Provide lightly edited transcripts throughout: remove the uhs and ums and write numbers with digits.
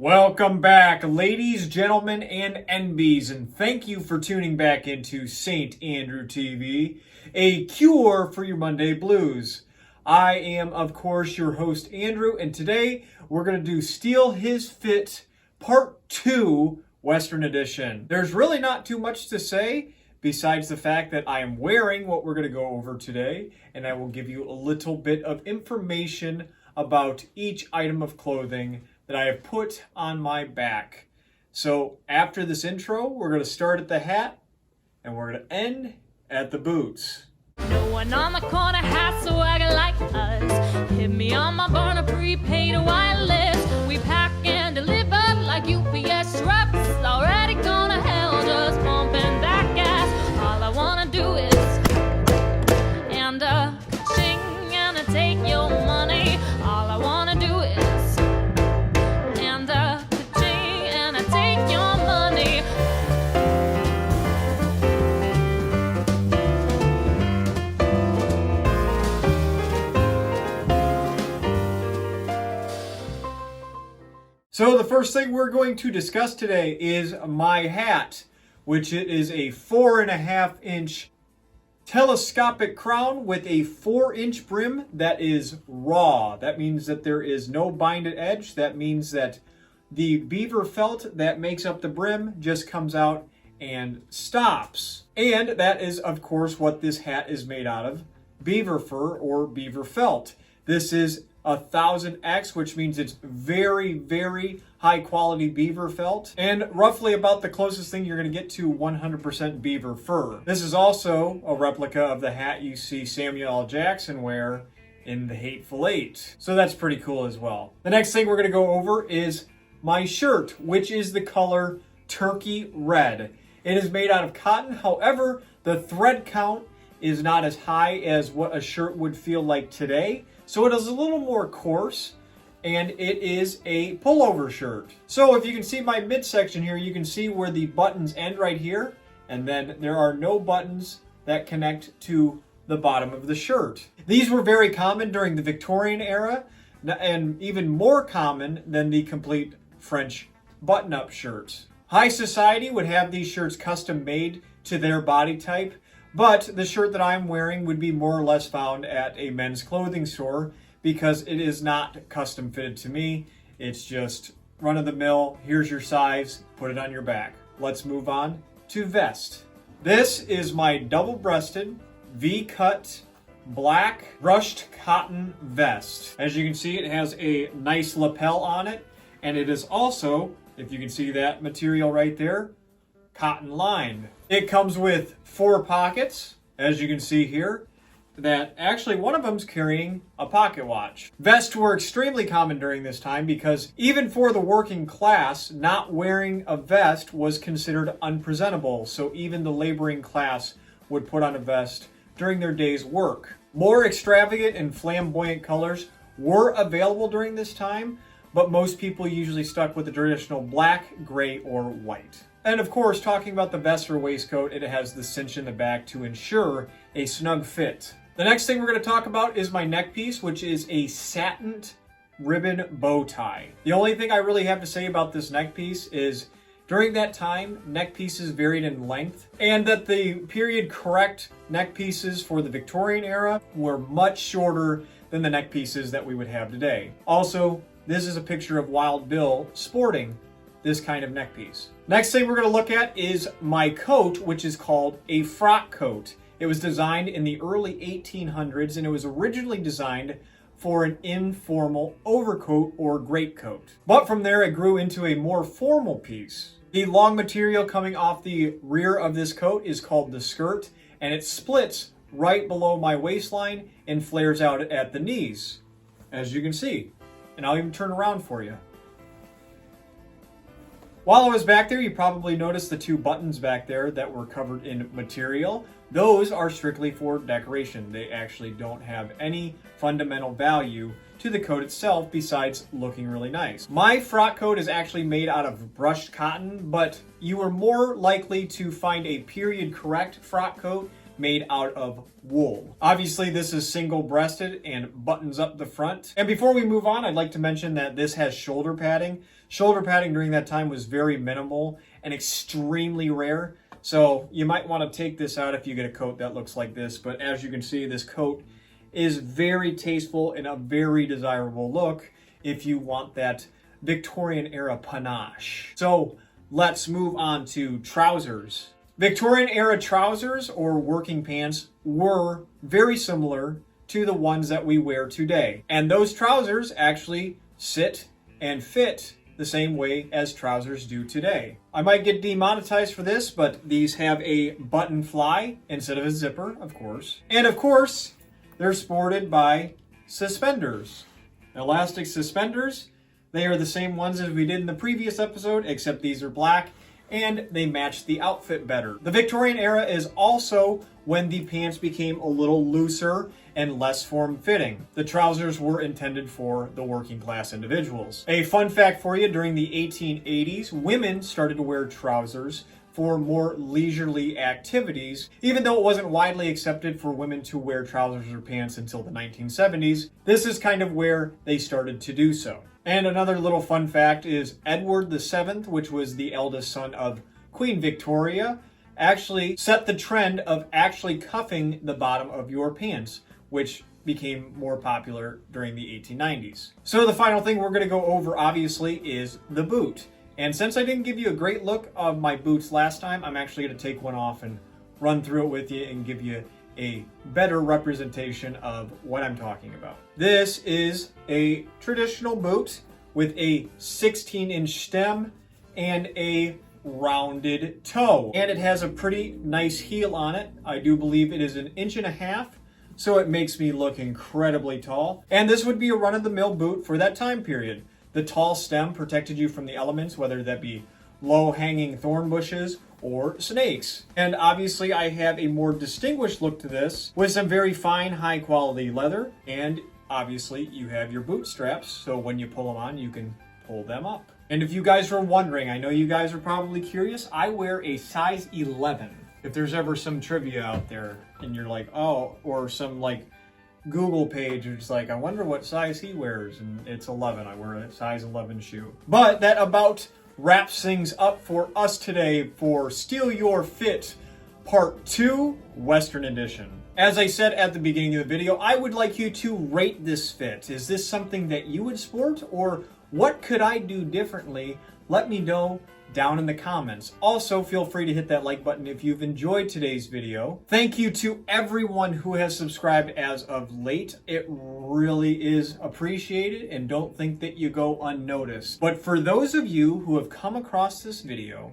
Welcome back, ladies, gentlemen, and NBs, and thank you for tuning back into St. Andrew TV, a cure for your Monday blues. I am, of course, your host, Andrew, and today we're going to do Steal His Fit Part 2, Western Edition. There's really not too much to say, besides the fact that I am wearing what we're going to go over today, and I will give you a little bit of information about each item of clothing that I have put on my back. So after this intro, we're going to start at the hat, and we're going to end at the boots. No one on the corner has swagger like us. Hit me on my burner prepaid wireless. We pack and deliver like UPS trucks. Already gone to hell, just pumping that gas. All I wanna do is and sing and take your money. All I wanna do is and sing and take your money. So the first thing we're going to discuss today is my hat, which it is a 4.5-inch telescopic crown with a 4-inch brim that is raw. That means that there is no binded edge. That means that the beaver felt that makes up the brim just comes out and stops. And that is, of course, what this hat is made out of, beaver fur or beaver felt. This is 1000X, which means it's very, very high quality beaver felt, and roughly about the closest thing you're going to get to 100% beaver fur. This is also a replica of the hat you see Samuel L. Jackson wear in The Hateful Eight. So that's pretty cool as well. The next thing we're going to go over is my shirt, which is the color turkey red. It is made out of cotton. However, the thread count is not as high as what a shirt would feel like today. So it is a little more coarse, and it is a pullover shirt. So if you can see my midsection here, you can see where the buttons end right here, and then there are no buttons that connect to the bottom of the shirt. These were very common during the Victorian era, and even more common than the complete French button-up shirts. High society would have these shirts custom made to their body type, but the shirt that I'm wearing would be more or less found at a men's clothing store because it is not custom fitted to me. It's just run-of-the-mill, here's your size, put it on your back. Let's move on to vest. This is my double-breasted, V-cut, black brushed cotton vest. As you can see, it has a nice lapel on it, and it is also, if you can see that material right there, cotton lined. It comes with 4 pockets, as you can see here, that actually one of them's carrying a pocket watch. Vests were extremely common during this time because even for the working class, not wearing a vest was considered unpresentable. So even the laboring class would put on a vest during their day's work. More extravagant and flamboyant colors were available during this time, but most people usually stuck with the traditional black, gray, or white. And of course, talking about the vest or waistcoat, it has the cinch in the back to ensure a snug fit. The next thing we're going to talk about is my neck piece, which is a satin ribbon bow tie. The only thing I really have to say about this neck piece is during that time, neck pieces varied in length, and that the period correct neck pieces for the Victorian era were much shorter than the neck pieces that we would have today. Also, this is a picture of Wild Bill sporting this kind of neck piece. Next thing we're going to look at is my coat, which is called a frock coat. It was designed in the early 1800s, and it was originally designed for an informal overcoat or greatcoat. But from there, it grew into a more formal piece. The long material coming off the rear of this coat is called the skirt, and it splits right below my waistline and flares out at the knees, as you can see. And I'll even turn around for you. While I was back there, you probably noticed the 2 buttons back there that were covered in material. Those are strictly for decoration. They actually don't have any fundamental value to the coat itself besides looking really nice. My frock coat is actually made out of brushed cotton, but you are more likely to find a period correct frock coat made out of wool. Obviously, this is single-breasted and buttons up the front. And before we move on, I'd like to mention that this has shoulder padding. Shoulder padding during that time was very minimal and extremely rare. So you might want to take this out if you get a coat that looks like this. But as you can see, this coat is very tasteful and a very desirable look if you want that Victorian era panache. So let's move on to trousers. Victorian era trousers or working pants were very similar to the ones that we wear today. And those trousers actually sit and fit the same way as trousers do today. I might get demonetized for this, but these have a button fly instead of a zipper, of course. And of course, they're sported by suspenders. Elastic suspenders. They are the same ones as we did in the previous episode, except these are black and they match the outfit better. The Victorian era is also when the pants became a little looser and less form-fitting. The trousers were intended for the working class individuals. A fun fact for you, during the 1880s, women started to wear trousers for more leisurely activities, even though it wasn't widely accepted for women to wear trousers or pants until the 1970s. This is kind of where they started to do so. And another little fun fact is Edward VII, which was the eldest son of Queen Victoria, actually set the trend of actually cuffing the bottom of your pants, which became more popular during the 1890s. So the final thing we're going to go over, obviously, is the boot. And since I didn't give you a great look of my boots last time, I'm actually going to take one off and run through it with you and give you a better representation of what I'm talking about. This is a traditional boot with a 16-inch stem and a rounded toe. And it has a pretty nice heel on it. I do believe it is 1.5 inches, so it makes me look incredibly tall. And this would be a run-of-the-mill boot for that time period. The tall stem protected you from the elements, whether that be low-hanging thorn bushes or snakes. And obviously I have a more distinguished look to this with some very fine, high-quality leather. And obviously you have your boot straps, so when you pull them on, you can pull them up. And if you guys were wondering, I know you guys are probably curious, I wear a size 11. If there's ever some trivia out there and you're like, oh, or some like Google page, it's like, I wonder what size he wears, and it's 11. I wear a size 11 shoe. But that about wraps things up for us today for Steal Your Fit Part 2, Western Edition. As I said at the beginning of the video, I would like you to rate this fit. Is this something that you would sport, or what could I do differently? Let me know down in the comments. Also, feel free to hit that like button if you've enjoyed today's video. Thank you to everyone who has subscribed as of late. It really is appreciated, and don't think that you go unnoticed. But for those of you who have come across this video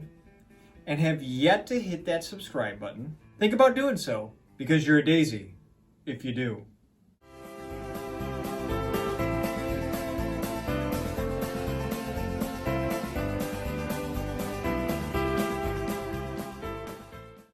and have yet to hit that subscribe button, think about doing so, because you're a daisy if you do.